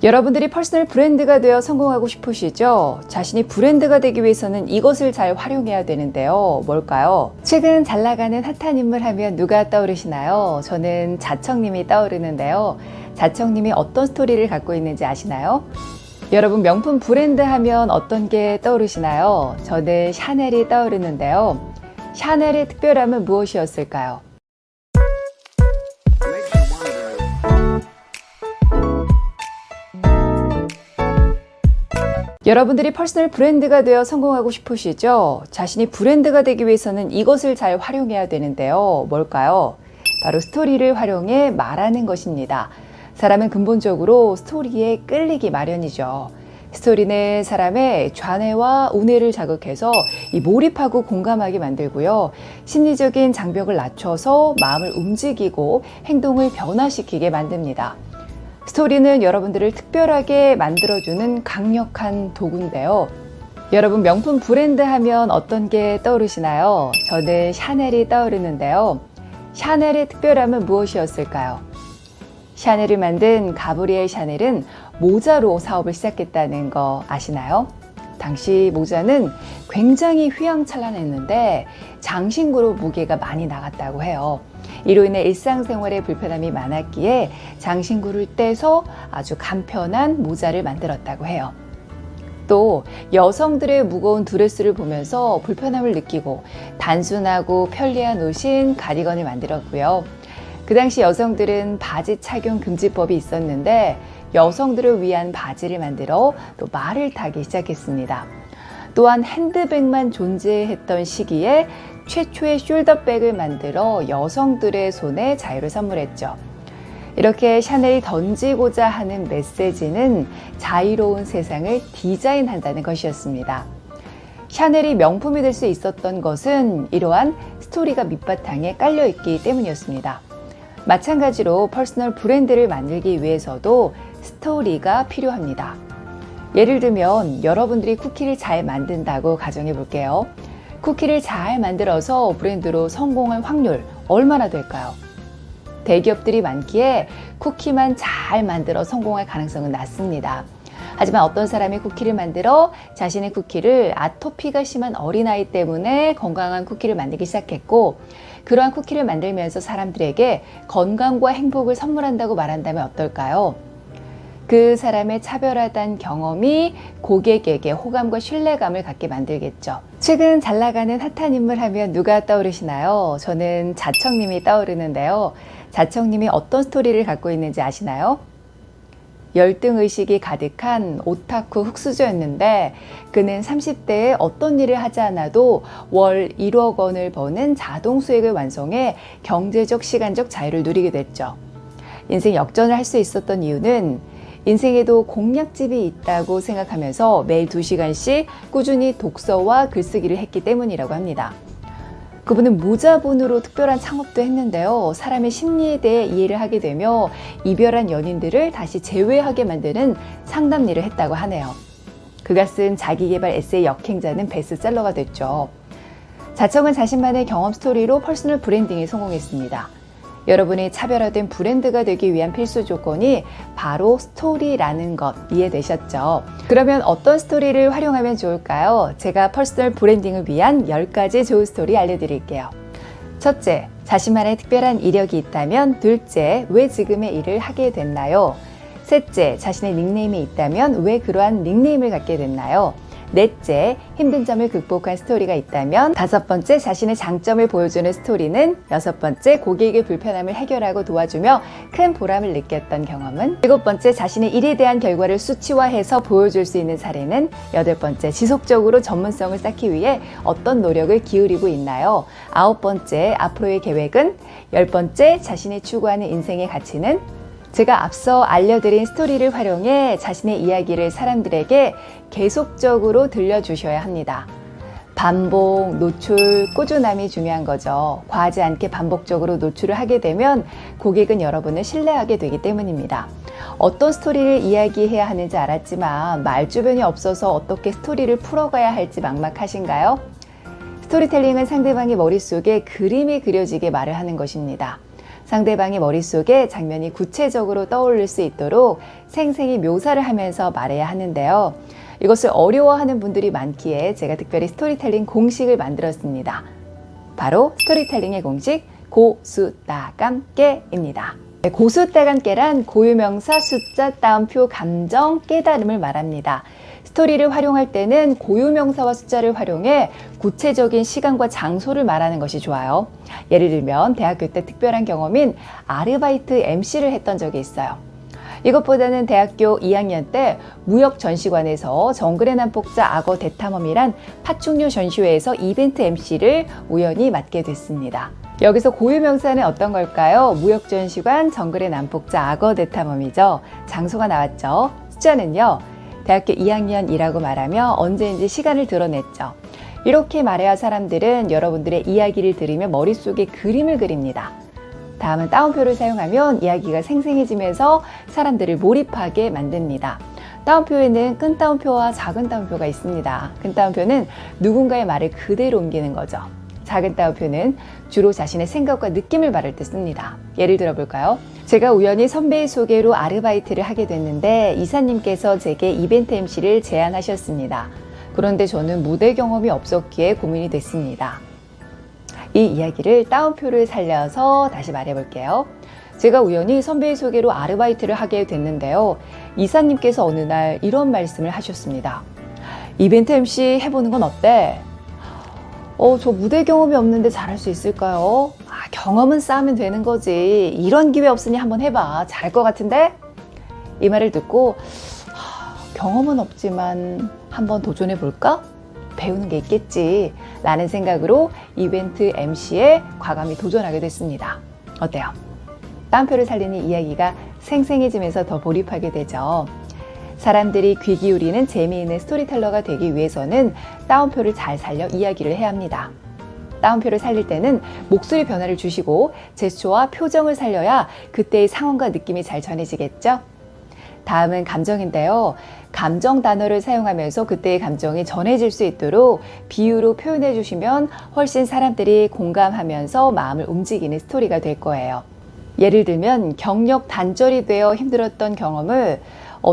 여러분들이 퍼스널 브랜드가 되어 성공하고 싶으시죠? 자신이 브랜드가 되기 위해서는 이것을 잘 활용해야 되는데요. 뭘까요? 최근 잘 나가는 핫한 인물 하면 누가 떠오르시나요? 저는 자청님이 떠오르는데요. 자청님이 어떤 스토리를 갖고 있는지 아시나요? 여러분, 명품 브랜드 하면 어떤 게 떠오르시나요? 저는 샤넬이 떠오르는데요. 샤넬의 특별함은 무엇이었을까요? 여러분들이 퍼스널 브랜드가 되어 성공하고 싶으시죠? 자신이 브랜드가 되기 위해서는 이것을 잘 활용해야 되는데요. 뭘까요? 바로 스토리를 활용해 말하는 것입니다. 사람은 근본적으로 스토리에 끌리기 마련이죠. 스토리는 사람의 좌뇌와 우뇌를 자극해서 몰입하고 공감하게 만들고요. 심리적인 장벽을 낮춰서 마음을 움직이고 행동을 변화시키게 만듭니다. 스토리는 여러분들을 특별하게 만들어주는 강력한 도구인데요. 여러분, 명품 브랜드 하면 어떤 게 떠오르시나요? 저는 샤넬이 떠오르는데요. 샤넬의 특별함은 무엇이었을까요? 샤넬을 만든 가브리엘 샤넬은 모자로 사업을 시작했다는 거 아시나요? 당시 모자는 굉장히 휘황찬란했는데 장신구로 무게가 많이 나갔다고 해요. 이로 인해 일상생활에 불편함이 많았기에 장신구를 떼서 아주 간편한 모자를 만들었다고 해요. 또 여성들의 무거운 드레스를 보면서 불편함을 느끼고 단순하고 편리한 옷인 가디건을 만들었고요. 그 당시 여성들은 바지 착용 금지법이 있었는데 여성들을 위한 바지를 만들어 또 말을 타기 시작했습니다. 또한 핸드백만 존재했던 시기에 최초의 숄더백을 만들어 여성들의 손에 자유를 선물했죠. 이렇게 샤넬이 던지고자 하는 메시지는 자유로운 세상을 디자인한다는 것이었습니다. 샤넬이 명품이 될 수 있었던 것은 이러한 스토리가 밑바탕에 깔려있기 때문이었습니다. 마찬가지로 퍼스널 브랜드를 만들기 위해서도 스토리가 필요합니다. 예를 들면 여러분들이 쿠키를 잘 만든다고 가정해 볼게요. 쿠키를 잘 만들어서 브랜드로 성공할 확률 얼마나 될까요? 대기업들이 많기에 쿠키만 잘 만들어 성공할 가능성은 낮습니다. 하지만 어떤 사람이 쿠키를 만들어 자신의 쿠키를 아토피가 심한 어린아이 때문에 건강한 쿠키를 만들기 시작했고, 그러한 쿠키를 만들면서 사람들에게 건강과 행복을 선물한다고 말한다면 어떨까요? 그 사람의 차별화된 경험이 고객에게 호감과 신뢰감을 갖게 만들겠죠. 최근 잘 나가는 핫한 인물 하면 누가 떠오르시나요? 저는 자청님이 떠오르는데요. 자청님이 어떤 스토리를 갖고 있는지 아시나요? 열등의식이 가득한 오타쿠 흙수저였는데 그는 30대에 어떤 일을 하지 않아도 월 1억 원을 버는 자동 수익을 완성해 경제적, 시간적 자유를 누리게 됐죠. 인생 역전을 할 수 있었던 이유는 인생에도 공략집이 있다고 생각하면서 매일 2시간씩 꾸준히 독서와 글쓰기를 했기 때문이라고 합니다. 그분은 무자본으로 특별한 창업도 했는데요. 사람의 심리에 대해 이해를 하게 되며 이별한 연인들을 다시 재회하게 만드는 상담 일을 했다고 하네요. 그가 쓴 자기계발 에세이 역행자는 베스트셀러가 됐죠. 자청은 자신만의 경험 스토리로 퍼스널 브랜딩에 성공했습니다. 여러분이 차별화된 브랜드가 되기 위한 필수 조건이 바로 스토리라는 것 이해되셨죠? 그러면 어떤 스토리를 활용하면 좋을까요? 제가 퍼스널 브랜딩을 위한 10가지 좋은 스토리 알려드릴게요. 첫째, 자신만의 특별한 이력이 있다면. 둘째, 왜 지금의 일을 하게 됐나요? 셋째, 자신의 닉네임이 있다면 왜 그러한 닉네임을 갖게 됐나요? 넷째, 힘든 점을 극복한 스토리가 있다면. 다섯 번째, 자신의 장점을 보여주는 스토리는. 여섯 번째, 고객의 불편함을 해결하고 도와주며 큰 보람을 느꼈던 경험은. 일곱 번째, 자신의 일에 대한 결과를 수치화해서 보여줄 수 있는 사례는. 여덟 번째, 지속적으로 전문성을 쌓기 위해 어떤 노력을 기울이고 있나요? 아홉 번째, 앞으로의 계획은. 열 번째, 자신이 추구하는 인생의 가치는. 제가 앞서 알려드린 스토리를 활용해 자신의 이야기를 사람들에게 계속적으로 들려주셔야 합니다. 반복, 노출, 꾸준함이 중요한 거죠. 과하지 않게 반복적으로 노출을 하게 되면 고객은 여러분을 신뢰하게 되기 때문입니다. 어떤 스토리를 이야기해야 하는지 알았지만 말주변이 없어서 어떻게 스토리를 풀어가야 할지 막막하신가요? 스토리텔링은 상대방의 머릿속에 그림이 그려지게 말을 하는 것입니다. 상대방의 머릿속에 장면이 구체적으로 떠오를 수 있도록 생생히 묘사를 하면서 말해야 하는데요. 이것을 어려워하는 분들이 많기에 제가 특별히 스토리텔링 공식을 만들었습니다. 바로 스토리텔링의 공식 고수따감깨입니다. 고수따감깨란 고유명사, 숫자, 따옴표, 감정, 깨달음을 말합니다. 스토리를 활용할 때는 고유명사와 숫자를 활용해 구체적인 시간과 장소를 말하는 것이 좋아요. 예를 들면 대학교 때 특별한 경험인 아르바이트 MC를 했던 적이 있어요. 이것보다는 대학교 2학년 때 무역전시관에서 정글의 난폭자 악어 대탐험이란 파충류 전시회에서 이벤트 MC를 우연히 맡게 됐습니다. 여기서 고유명사는 어떤 걸까요? 무역전시관, 정글의 난폭자 악어 대탐험이죠. 장소가 나왔죠. 숫자는요, 대학교 2학년이라고 말하며 언제인지 시간을 드러냈죠. 이렇게 말해야 사람들은 여러분들의 이야기를 들으며 머릿속에 그림을 그립니다. 다음은 따옴표를 사용하면 이야기가 생생해지면서 사람들을 몰입하게 만듭니다. 따옴표에는 큰 따옴표와 작은 따옴표가 있습니다. 큰 따옴표는 누군가의 말을 그대로 옮기는 거죠. 작은 따옴표는 주로 자신의 생각과 느낌을 말할 때 씁니다. 예를 들어 볼까요? 제가 우연히 선배의 소개로 아르바이트를 하게 됐는데 이사님께서 제게 이벤트 MC를 제안하셨습니다. 그런데 저는 무대 경험이 없었기에 고민이 됐습니다. 이 이야기를 따옴표를 살려서 다시 말해 볼게요. 제가 우연히 선배의 소개로 아르바이트를 하게 됐는데요. 이사님께서 어느 날 이런 말씀을 하셨습니다. 이벤트 MC 해보는 건 어때? 저 무대 경험이 없는데 잘할 수 있을까요? 경험은 쌓으면 되는 거지. 이런 기회 없으니 한번 해봐. 잘할 것 같은데? 이 말을 듣고 경험은 없지만 한번 도전해 볼까? 배우는 게 있겠지 라는 생각으로 이벤트 MC에 과감히 도전하게 됐습니다. 어때요? 따옴표를 살리는 이야기가 생생해지면서 더 몰입하게 되죠. 사람들이 귀 기울이는 재미있는 스토리텔러가 되기 위해서는 따옴표를 잘 살려 이야기를 해야 합니다. 따옴표를 살릴 때는 목소리 변화를 주시고 제스처와 표정을 살려야 그때의 상황과 느낌이 잘 전해지겠죠? 다음은 감정인데요. 감정 단어를 사용하면서 그때의 감정이 전해질 수 있도록 비유로 표현해 주시면 훨씬 사람들이 공감하면서 마음을 움직이는 스토리가 될 거예요. 예를 들면 경력 단절이 되어 힘들었던 경험을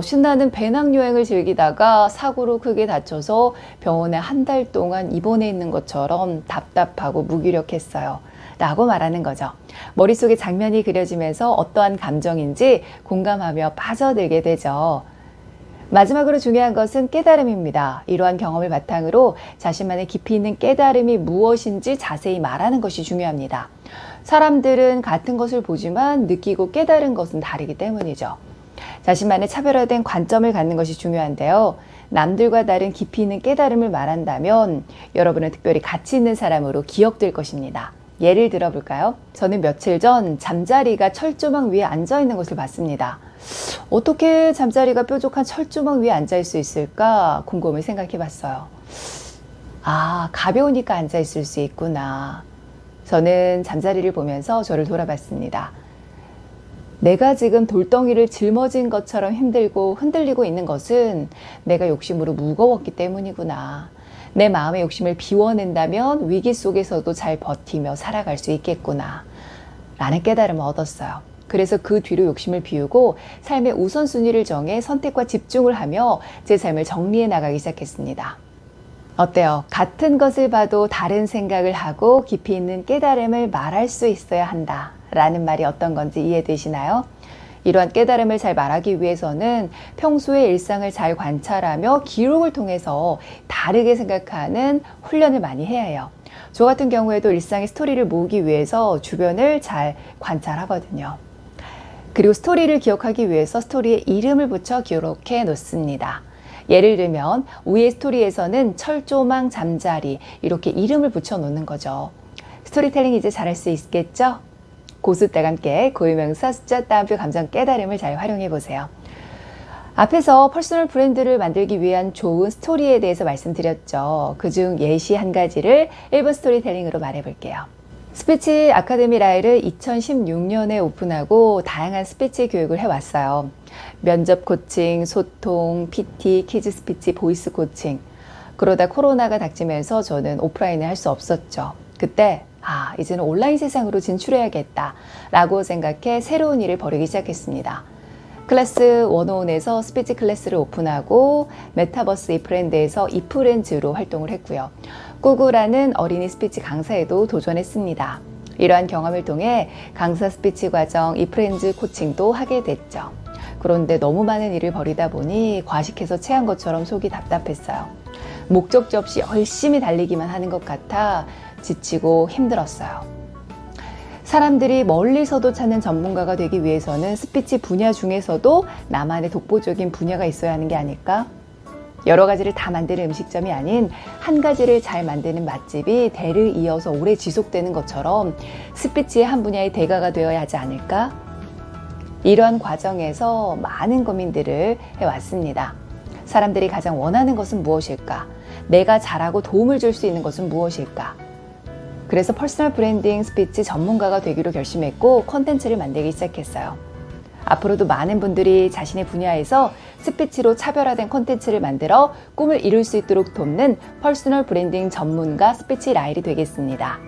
신나는 배낭여행을 즐기다가 사고로 크게 다쳐서 병원에 한 달 동안 입원해 있는 것처럼 답답하고 무기력했어요. 라고 말하는 거죠. 머릿속에 장면이 그려지면서 어떠한 감정인지 공감하며 빠져들게 되죠. 마지막으로 중요한 것은 깨달음입니다. 이러한 경험을 바탕으로 자신만의 깊이 있는 깨달음이 무엇인지 자세히 말하는 것이 중요합니다. 사람들은 같은 것을 보지만 느끼고 깨달은 것은 다르기 때문이죠. 자신만의 차별화된 관점을 갖는 것이 중요한데요. 남들과 다른 깊이 있는 깨달음을 말한다면 여러분은 특별히 가치 있는 사람으로 기억될 것입니다. 예를 들어 볼까요? 저는 며칠 전 잠자리가 철조망 위에 앉아 있는 것을 봤습니다. 어떻게 잠자리가 뾰족한 철조망 위에 앉아 있을 수 있을까 곰곰이 생각해 봤어요. 가벼우니까 앉아 있을 수 있구나. 저는 잠자리를 보면서 저를 돌아봤습니다. 내가 지금 돌덩이를 짊어진 것처럼 힘들고 흔들리고 있는 것은 내가 욕심으로 무거웠기 때문이구나. 내 마음의 욕심을 비워낸다면 위기 속에서도 잘 버티며 살아갈 수 있겠구나. 라는 깨달음을 얻었어요. 그래서 그 뒤로 욕심을 비우고 삶의 우선순위를 정해 선택과 집중을 하며 제 삶을 정리해 나가기 시작했습니다. 어때요? 같은 것을 봐도 다른 생각을 하고 깊이 있는 깨달음을 말할 수 있어야 한다. 라는 말이 어떤 건지 이해되시나요? 이러한 깨달음을 잘 말하기 위해서는 평소의 일상을 잘 관찰하며 기록을 통해서 다르게 생각하는 훈련을 많이 해야 해요. 저 같은 경우에도 일상의 스토리를 모으기 위해서 주변을 잘 관찰하거든요. 그리고 스토리를 기억하기 위해서 스토리에 이름을 붙여 기록해 놓습니다. 예를 들면 위의 스토리에서는 철조망, 잠자리 이렇게 이름을 붙여 놓는 거죠. 스토리텔링 이제 잘할 수 있겠죠? 고수따감깨, 고유명사, 숫자, 따옴표, 감정, 깨달음을 잘 활용해 보세요. 앞에서 퍼스널 브랜드를 만들기 위한 좋은 스토리에 대해서 말씀드렸죠. 그중 예시 한 가지를 1분 스토리텔링으로 말해볼게요. 스피치 아카데미 라이를 2016년에 오픈하고 다양한 스피치 교육을 해왔어요. 면접 코칭, 소통, PT, 키즈 스피치, 보이스 코칭. 그러다 코로나가 닥치면서 저는 오프라인을 할 수 없었죠. 그때 이제는 온라인 세상으로 진출해야겠다 라고 생각해 새로운 일을 벌이기 시작했습니다. 클래스 101에서 스피치 클래스를 오픈하고 메타버스 이프렌드에서 이프렌즈로 활동을 했고요. 꾸구라는 어린이 스피치 강사에도 도전했습니다. 이러한 경험을 통해 강사 스피치 과정 이프렌즈 코칭도 하게 됐죠. 그런데 너무 많은 일을 벌이다 보니 과식해서 체한 것처럼 속이 답답했어요. 목적지 없이 열심히 달리기만 하는 것 같아 지치고 힘들었어요. 사람들이 멀리서도 찾는 전문가가 되기 위해서는 스피치 분야 중에서도 나만의 독보적인 분야가 있어야 하는 게 아닐까? 여러 가지를 다 만드는 음식점이 아닌 한 가지를 잘 만드는 맛집이 대를 이어서 오래 지속되는 것처럼 스피치의 한 분야의 대가가 되어야 하지 않을까? 이런 과정에서 많은 고민들을 해왔습니다. 사람들이 가장 원하는 것은 무엇일까? 내가 잘하고 도움을 줄 수 있는 것은 무엇일까? 그래서 퍼스널 브랜딩 스피치 전문가가 되기로 결심했고 콘텐츠를 만들기 시작했어요. 앞으로도 많은 분들이 자신의 분야에서 스피치로 차별화된 콘텐츠를 만들어 꿈을 이룰 수 있도록 돕는 퍼스널 브랜딩 전문가 스피치 라일이 되겠습니다.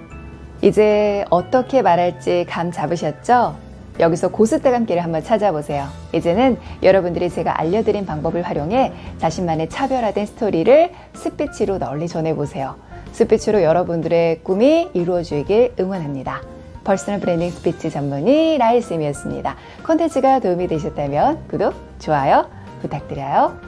이제 어떻게 말할지 감 잡으셨죠? 여기서 고스톱감기를 한번 찾아보세요. 이제는 여러분들이 제가 알려드린 방법을 활용해 자신만의 차별화된 스토리를 스피치로 널리 전해보세요. 스피치로 여러분들의 꿈이 이루어지길 응원합니다. 퍼스널 브랜딩 스피치 전문의 라일쌤이었습니다. 콘텐츠가 도움이 되셨다면 구독, 좋아요 부탁드려요.